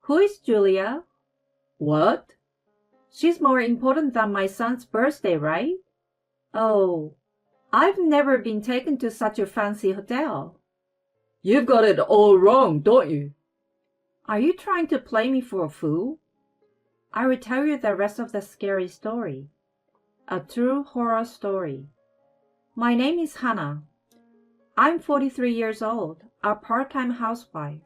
Who is Julia? What? She's more important than my son's birthday, right? Oh, I've never been taken to such a fancy hotel. You've got it all wrong, don't you? Are you trying to play me for a fool? I will tell you the rest of the scary story. A true horror story. My name is Hannah. I'm 43 years old, a part-time housewife.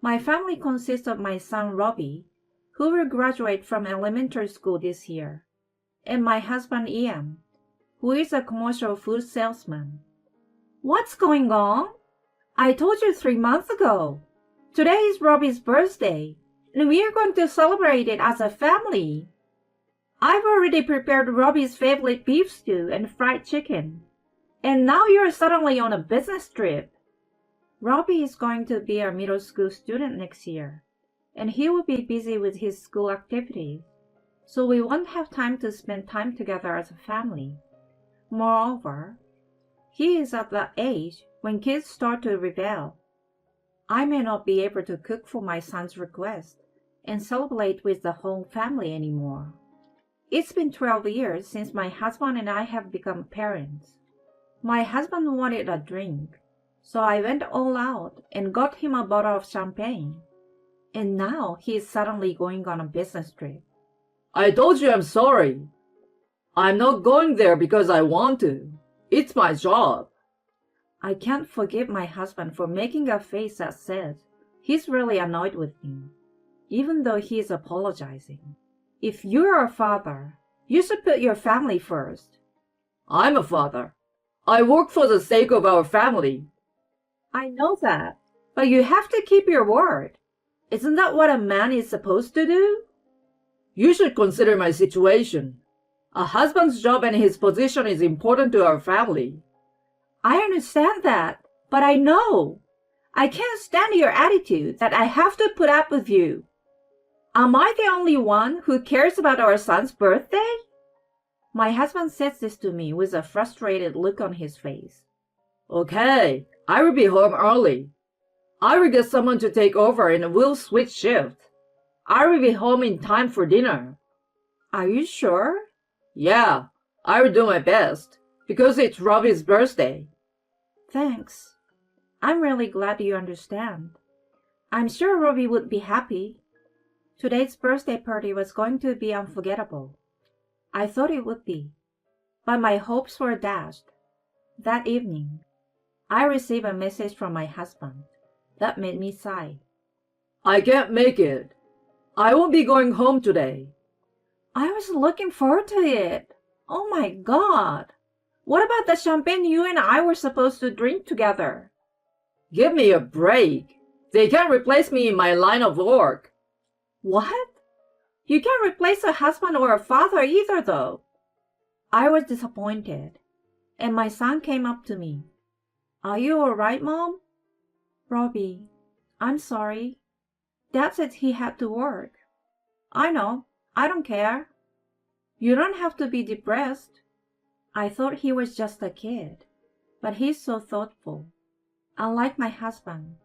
My family consists of my son Robbie, who will graduate from elementary school this year, and my husband Ian, who is a commercial food salesman. What's going on? I told you 3 months ago. Today is Robbie's birthday, and we are going to celebrate it as a family. I've already prepared Robbie's favorite beef stew and fried chicken, and now you're suddenly on a business trip. Robbie is going to be a middle school student next year, and he will be busy with his school activities, so we won't have time to spend time together as a family. Moreover, he is at the age when kids start to rebel. I may not be able to cook for my son's request and celebrate with the whole family anymore. It's been 12 years since my husband and I have become parents. My husband wanted a drink, so I went all out and got him a bottle of champagne. And now he is suddenly going on a business trip. I told you I'm sorry. I'm not going there because I want to. It's my job. I can't forgive my husband for making a face that says he's really annoyed with me, even though he is apologizing. If you're a father, you should put your family first. I'm a father. I work for the sake of our family. I know that, but you have to keep your word. Isn't that what a man is supposed to do? You should consider my situation. A husband's job and his position is important to our family. I understand that, but I know. I can't stand your attitude that I have to put up with you. Am I the only one who cares about our son's birthday? My husband says this to me with a frustrated look on his face. Okay, I will be home early. I will get someone to take over and we'll switch shift. I will be home in time for dinner. Are you sure? Yeah, I will do my best, because it's Robbie's birthday. Thanks. I'm really glad you understand. I'm sure Robbie would be happy. Today's birthday party was going to be unforgettable. I thought it would be, but my hopes were dashed. That evening, I received a message from my husband that made me sigh. I can't make it. I won't be going home today. I was looking forward to it. Oh my God. What about the champagne you and I were supposed to drink together? Give me a break. They can't replace me in my line of work. What? You can't replace a husband or a father either, though. I was disappointed, and my son came up to me. Are you all right, Mom? Robbie, I'm sorry. Dad said he had to work. I know. I don't care. You don't have to be depressed. I thought he was just a kid, but he's so thoughtful. Unlike my husband,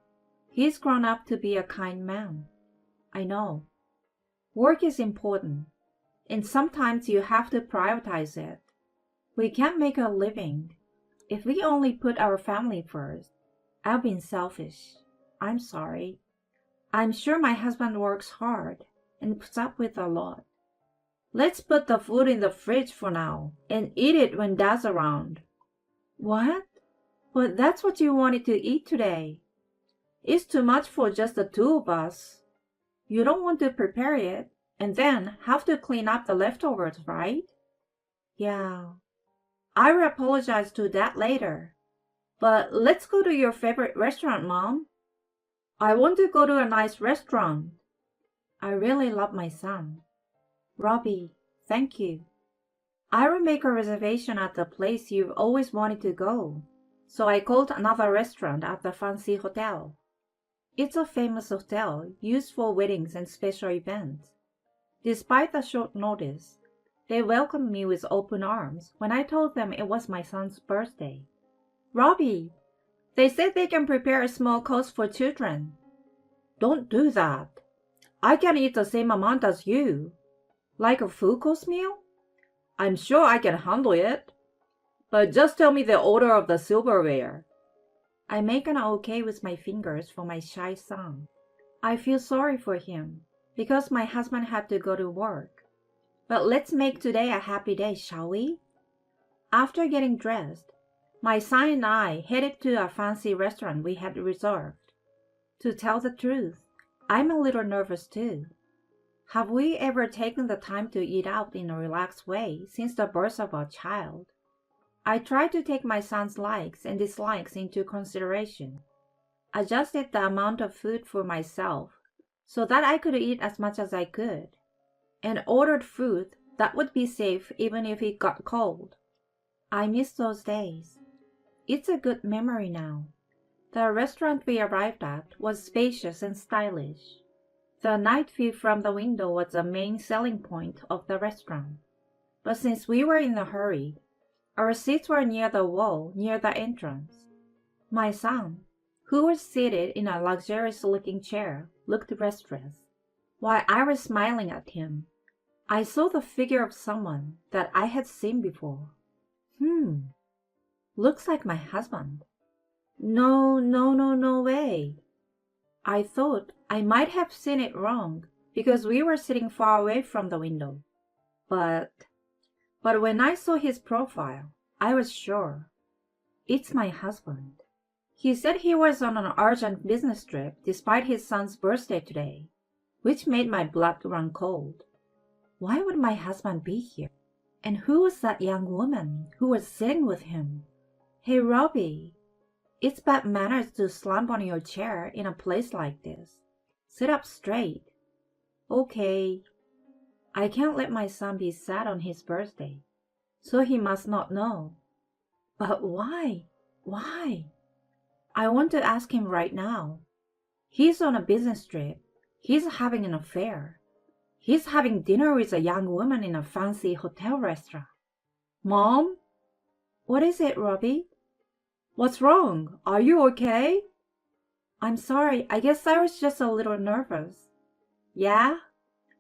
he's grown up to be a kind man. I know. Work is important, and sometimes you have to prioritize it. We can't make a living if we only put our family first. I've been selfish. I'm sorry. I'm sure my husband works hard and puts up with a lot. Let's put the food in the fridge for now and eat it when Dad's around. What? But that's what you wanted to eat today. It's too much for just the two of us. You don't want to prepare it and then have to clean up the leftovers, right? Yeah. I will apologize to Dad later. But let's go to your favorite restaurant, Mom. I want to go to a nice restaurant. I really love my son. Robbie, thank you. I will make a reservation at the place you've always wanted to go. So I called another restaurant at the fancy hotel. It's a famous hotel used for weddings and special events. Despite the short notice, they welcomed me with open arms when I told them it was my son's birthday. Robbie, they said they can prepare a small course for children. Don't do that. I can eat the same amount as you. Like a full course meal? I'm sure I can handle it. But just tell me the order of the silverware. I make an okay with my fingers for my shy son. I feel sorry for him because my husband had to go to work. But let's make today a happy day, shall we? After getting dressed, my son and I headed to a fancy restaurant we had reserved. To tell the truth, I'm a little nervous too. Have we ever taken the time to eat out in a relaxed way since the birth of our child? I tried to take my son's likes and dislikes into consideration, adjusted the amount of food for myself so that I could eat as much as I could, and ordered food that would be safe even if it got cold. I miss those days. It's a good memory now. The restaurant we arrived at was spacious and stylish. The night view from the window was the main selling point of the restaurant. But since we were in a hurry, our seats were near the wall near the entrance. My son, who was seated in a luxurious-looking chair, looked restless. While I was smiling at him, I saw the figure of someone that I had seen before. Looks like my husband. No way. I thought I might have seen it wrong because we were sitting far away from the window. But when I saw his profile, I was sure. It's my husband. He said he was on an urgent business trip despite his son's birthday today, which made my blood run cold. Why would my husband be here? And who was that young woman who was sitting with him? Hey, Robbie, it's bad manners to slump on your chair in a place like this. Sit up straight. Okay. I can't let my son be sad on his birthday, so he must not know. But why? Why? I want to ask him right now. He's on a business trip. He's having an affair. He's having dinner with a young woman in a fancy hotel restaurant. Mom? What is it, Robbie? What's wrong? Are you okay? I'm sorry. I guess I was just a little nervous. Yeah?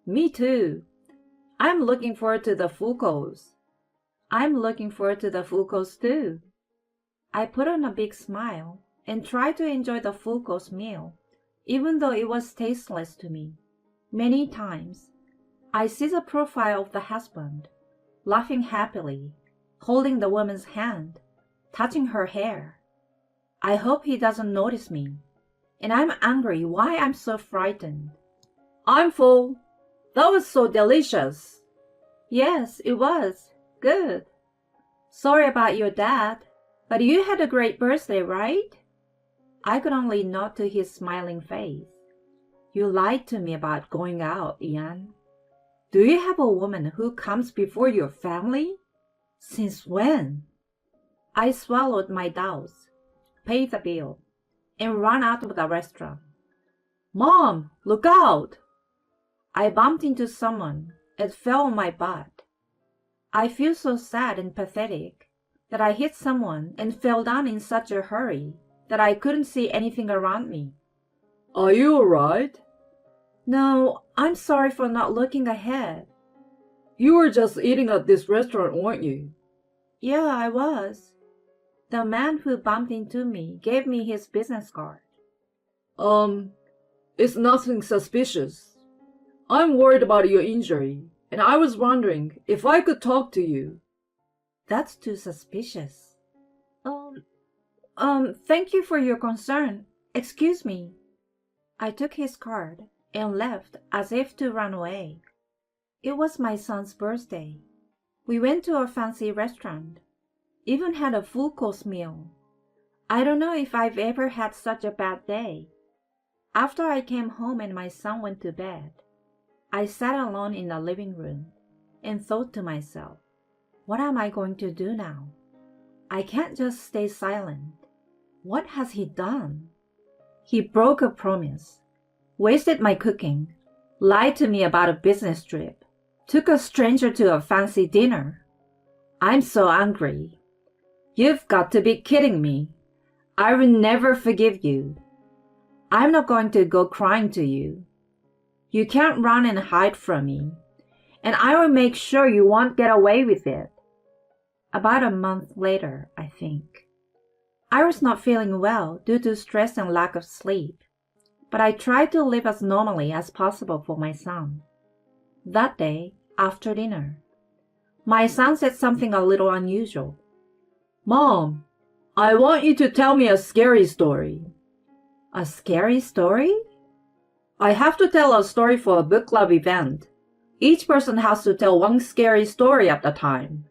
Me too. I'm looking forward to the full course. I'm looking forward to the full course too. I put on a big smile and tried to enjoy the full course meal, even though it was tasteless to me. Many times, I see the profile of the husband, laughing happily, holding the woman's hand, touching her hair. I hope he doesn't notice me, and I'm angry why I'm so frightened. I'm full. That was so delicious. Yes, it was. Good. Sorry about your dad, but you had a great birthday, right? I could only nod to his smiling face. You lied to me about going out, Ian. Do you have a woman who comes before your family? Since when? I swallowed my doubts, paid the bill, and ran out of the restaurant. Mom, look out! I bumped into someone and fell on my butt. I feel so sad and pathetic that I hit someone and fell down in such a hurry that I couldn't see anything around me. Are you alright? No, I'm sorry for not looking ahead. You were just eating at this restaurant, weren't you? Yeah, I was. The man who bumped into me gave me his business card. It's nothing suspicious. I'm worried about your injury, and I was wondering if I could talk to you. That's too suspicious. Thank you for your concern. Excuse me. I took his card and left as if to run away. It was my son's birthday. We went to a fancy restaurant, even had a full course meal. I don't know if I've ever had such a bad day. After I came home and my son went to bed, I sat alone in the living room and thought to myself, what am I going to do now? I can't just stay silent. What has he done? He broke a promise, wasted my cooking, lied to me about a business trip, took a stranger to a fancy dinner. I'm so angry. You've got to be kidding me. I will never forgive you. I'm not going to go crying to you. You can't run and hide from me, and I will make sure you won't get away with it. About a month later, I think. I was not feeling well due to stress and lack of sleep, but I tried to live as normally as possible for my son. That day, after dinner, my son said something a little unusual. Mom, I want you to tell me a scary story. A scary story? I have to tell a story for a book club event. Each person has to tell one scary story at a time.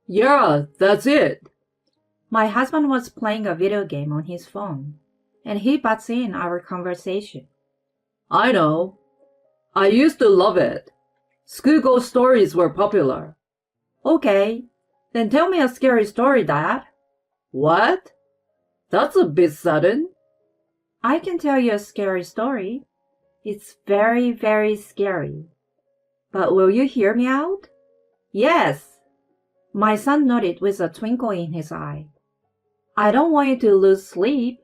Yeah, that's it. My husband was playing a video game on his phone, and he butts in our conversation. I know. I used to love it. School ghost stories were popular. Okay, then tell me a scary story, Dad. What? That's a bit sudden. I can tell you a scary story. It's very, very scary. But will you hear me out? Yes. My son nodded with a twinkle in his eye. I don't want you to lose sleep.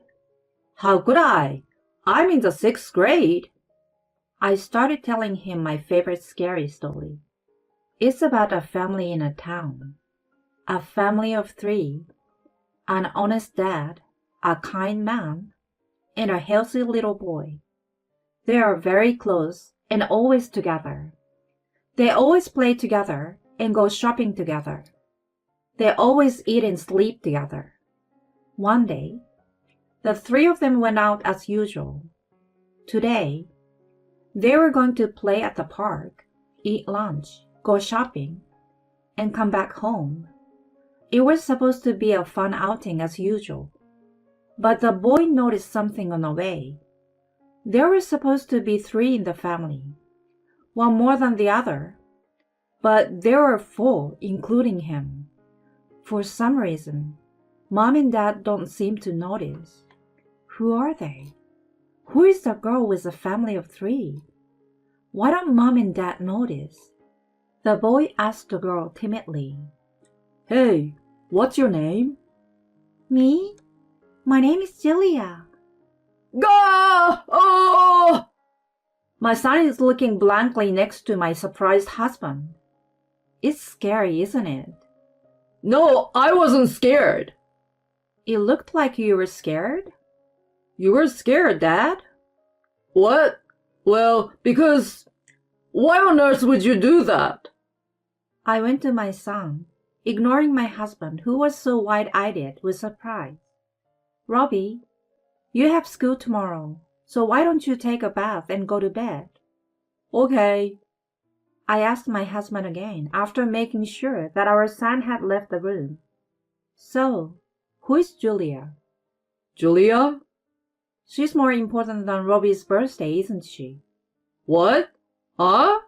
How could I? I'm in the 6th grade. I started telling him my favorite scary story. It's about a family in a town. A family of 3. An honest dad, a kind man, and a healthy little boy. They are very close and always together. They always play together and go shopping together. They always eat and sleep together. One day, the 3 of them went out as usual. Today, they were going to play at the park, eat lunch, go shopping, and come back home. It was supposed to be a fun outing as usual. But the boy noticed something on the way. There were supposed to be 3 in the family, one more than the other, but there were 4, including him. For some reason, Mom and Dad don't seem to notice. Who are they? Who is the girl with a family of 3? Why don't Mom and Dad notice? The boy asked the girl timidly. Hey, what's your name? Me? My name is Julia. Gah! Oh! My son is looking blankly next to my surprised husband. It's scary, isn't it? No, I wasn't scared. It looked like you were scared. You were scared, Dad? What? Well, because... Why on earth would you do that? I went to my son, ignoring my husband, who was so wide-eyed with surprise. Robbie, you have school tomorrow, so why don't you take a bath and go to bed? Okay. I asked my husband again, after making sure that our son had left the room. So, who is Julia? Julia? She's more important than Robbie's birthday, isn't she? What? Huh?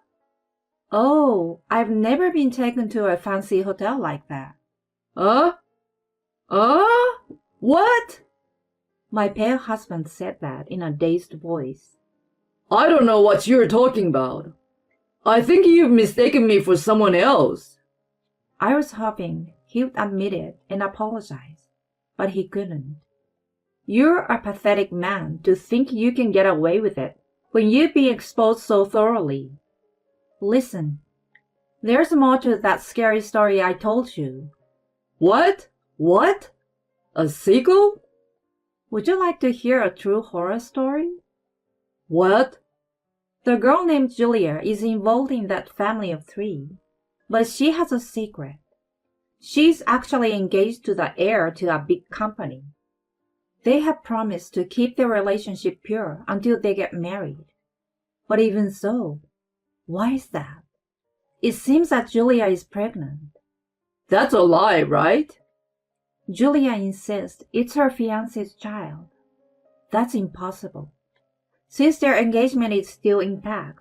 Oh, I've never been taken to a fancy hotel like that. What? My pale husband said that in a dazed voice. I don't know what you're talking about. I think you've mistaken me for someone else. I was hoping he would admit it and apologize, but he couldn't. You're a pathetic man to think you can get away with it when you've been exposed so thoroughly. Listen, there's more to that scary story I told you. What? What? A sequel? Would you like to hear a true horror story? What? The girl named Julia is involved in that family of 3, but she has a secret. She's actually engaged to the heir to a big company. They have promised to keep their relationship pure until they get married. But even so, why is that? It seems that Julia is pregnant. That's a lie, right? Julia insists it's her fiancé's child. That's impossible. Since their engagement is still intact,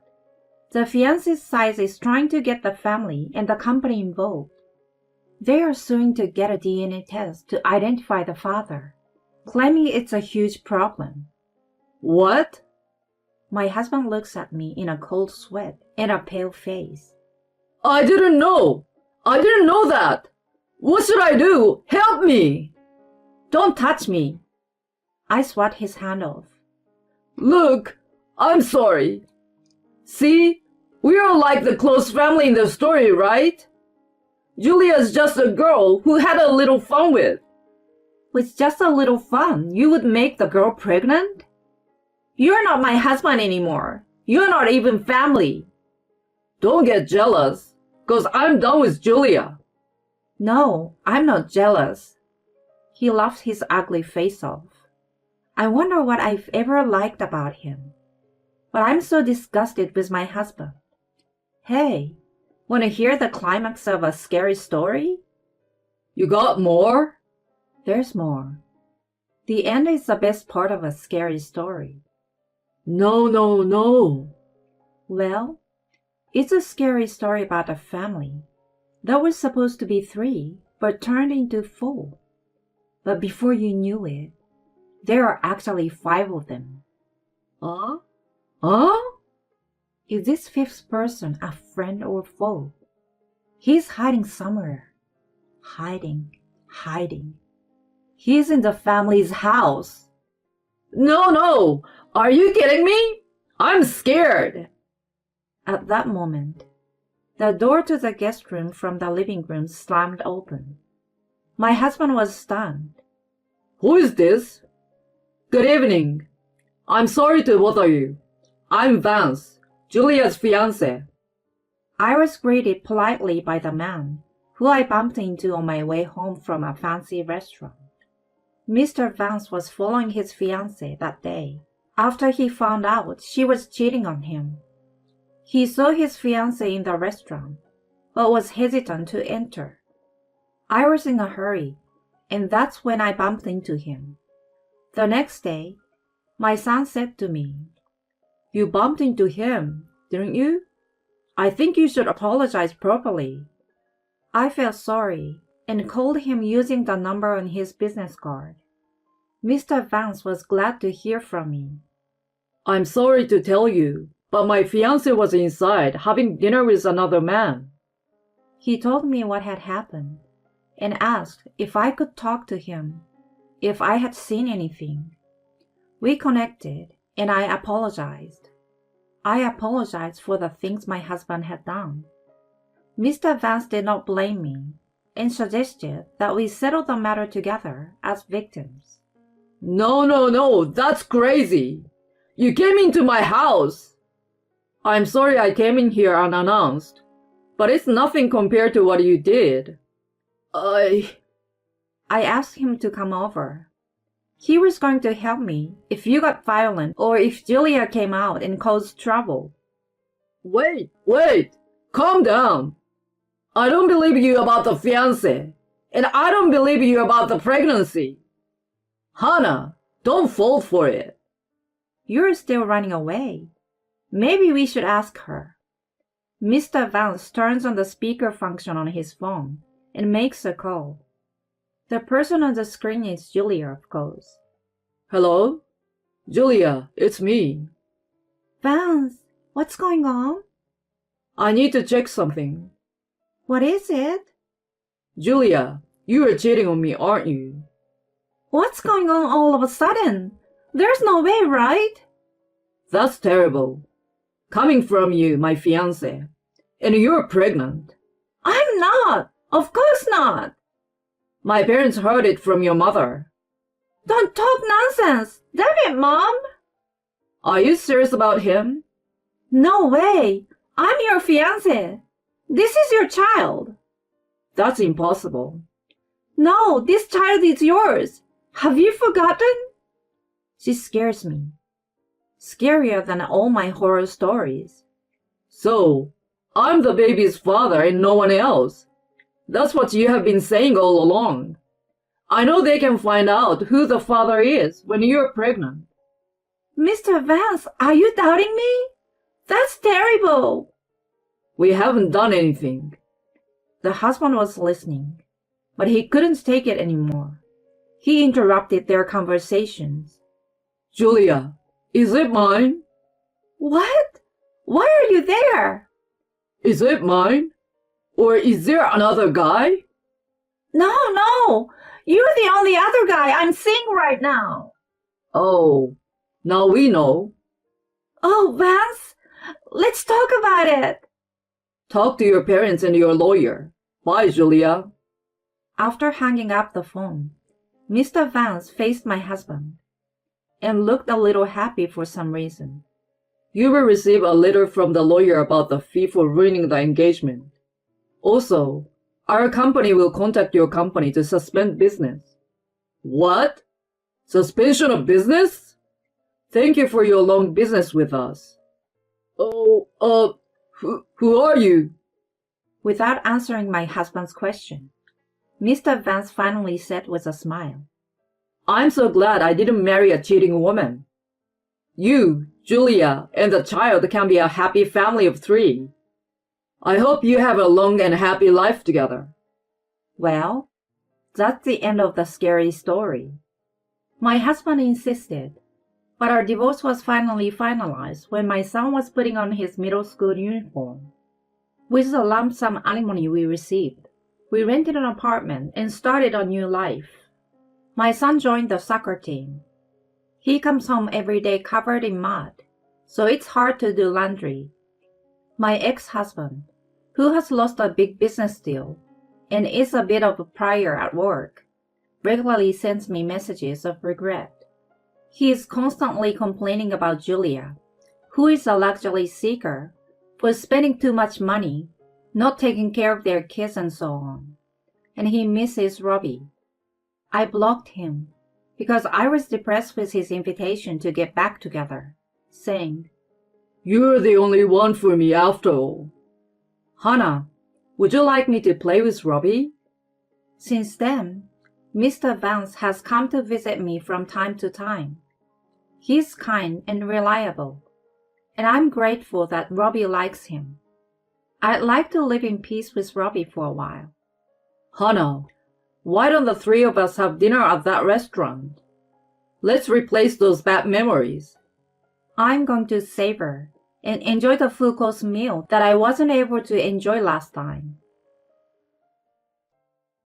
the fiancé's side is trying to get the family and the company involved. They are suing to get a DNA test to identify the father, claiming it's a huge problem. What? My husband looks at me in a cold sweat and a pale face. I didn't know. I didn't know that. What should I do? Help me! Don't touch me. I swat his hand off. Look, I'm sorry. See? We are like the close family in the story, right? Julia's just a girl who had a little fun with. With just a little fun, you would make the girl pregnant? You're not my husband anymore. You're not even family. Don't get jealous, 'cause I'm done with Julia. No, I'm not jealous. He laughed his ugly face off. I wonder what I've ever liked about him. But I'm so disgusted with my husband. Hey, want to hear the climax of a scary story? You got more? There's more. The end is the best part of a scary story. No. Well, it's a scary story about a family that was supposed to be 3, but turned into 4. But before you knew it, there are actually 5 of them. Huh? Is this 5th person a friend or foe? He's hiding somewhere. Hiding. He's in the family's house. No. Are you kidding me? I'm scared. At that moment, the door to the guest room from the living room slammed open. My husband was stunned. Who is this? Good evening. I'm sorry to bother you. I'm Vance, Julia's fiancé. I was greeted politely by the man, who I bumped into on my way home from a fancy restaurant. Mr. Vance was following his fiancée that day, after he found out she was cheating on him. He saw his fiancée in the restaurant, but was hesitant to enter. I was in a hurry, and that's when I bumped into him. The next day, my son said to me, "You bumped into him, didn't you? I think you should apologize properly." I felt sorry and called him using the number on his business card. Mr. Vance was glad to hear from me. I'm sorry to tell you, but my fiancé was inside having dinner with another man. He told me what had happened and asked if I could talk to him, if I had seen anything. We connected and I apologized. I apologized for the things my husband had done. Mr. Vance did not blame me and suggested that we settle the matter together as victims. No, that's crazy. You came into my house. I'm sorry I came in here unannounced, but it's nothing compared to what you did. I asked him to come over. He was going to help me if you got violent or if Julia came out and caused trouble. Wait, calm down. I don't believe you about the fiancé, and I don't believe you about the pregnancy. Hannah, don't fall for it. You're still running away. Maybe we should ask her. Mr. Vance turns on the speaker function on his phone and makes a call. The person on the screen is Julia, of course. Hello? Julia, it's me. Vance, what's going on? I need to check something. What is it? Julia, you are cheating on me, aren't you? What's going on all of a sudden? There's no way, right? That's terrible. Coming from you, my fiancé. And you're pregnant. I'm not. Of course not. My parents heard it from your mother. Don't talk nonsense. Damn it, Mom. Are you serious about him? No way. I'm your fiancé. This is your child. That's impossible. No, this child is yours. Have you forgotten? She scares me. Scarier than all my horror stories. So, I'm the baby's father and no one else. That's what you have been saying all along. I know they can find out who the father is when you're pregnant. Mr. Vance, are you doubting me? That's terrible. We haven't done anything. The husband was listening, but he couldn't take it anymore. He interrupted their conversations. Julia, is it mine? What? Why are you there? Is it mine? Or is there another guy? No. You're the only other guy I'm seeing right now. Oh, now we know. Oh, Vance, let's talk about it. Talk to your parents and your lawyer. Bye, Julia. After hanging up the phone, Mr. Vance faced my husband and looked a little happy for some reason. You will receive a letter from the lawyer about the fee for ruining the engagement. Also, our company will contact your company to suspend business. What? Suspension of business? Thank you for your long business with us. Oh, who are you? Without answering my husband's question, Mr. Vance finally said with a smile, I'm so glad I didn't marry a cheating woman. You, Julia, and the child can be a happy family of 3. I hope you have a long and happy life together. Well, that's the end of the scary story. My husband insisted, but our divorce was finally finalized when my son was putting on his middle school uniform. With the lump sum alimony we received, we rented an apartment and started a new life. My son joined the soccer team. He comes home every day covered in mud, so it's hard to do laundry. My ex-husband, who has lost a big business deal and is a bit of a pariah at work, regularly sends me messages of regret. He is constantly complaining about Julia, who is a luxury seeker, for spending too much money, not taking care of their kids and so on. And he misses Robbie. I blocked him because I was depressed with his invitation to get back together, saying, You're the only one for me after all. Hannah, would you like me to play with Robbie? Since then, Mr. Vance has come to visit me from time to time. He's kind and reliable, and I'm grateful that Robbie likes him. I'd like to live in peace with Robbie for a while. Hannah, why don't the 3 of us have dinner at that restaurant? Let's replace those bad memories. I'm going to savor and enjoy the full course meal that I wasn't able to enjoy last time.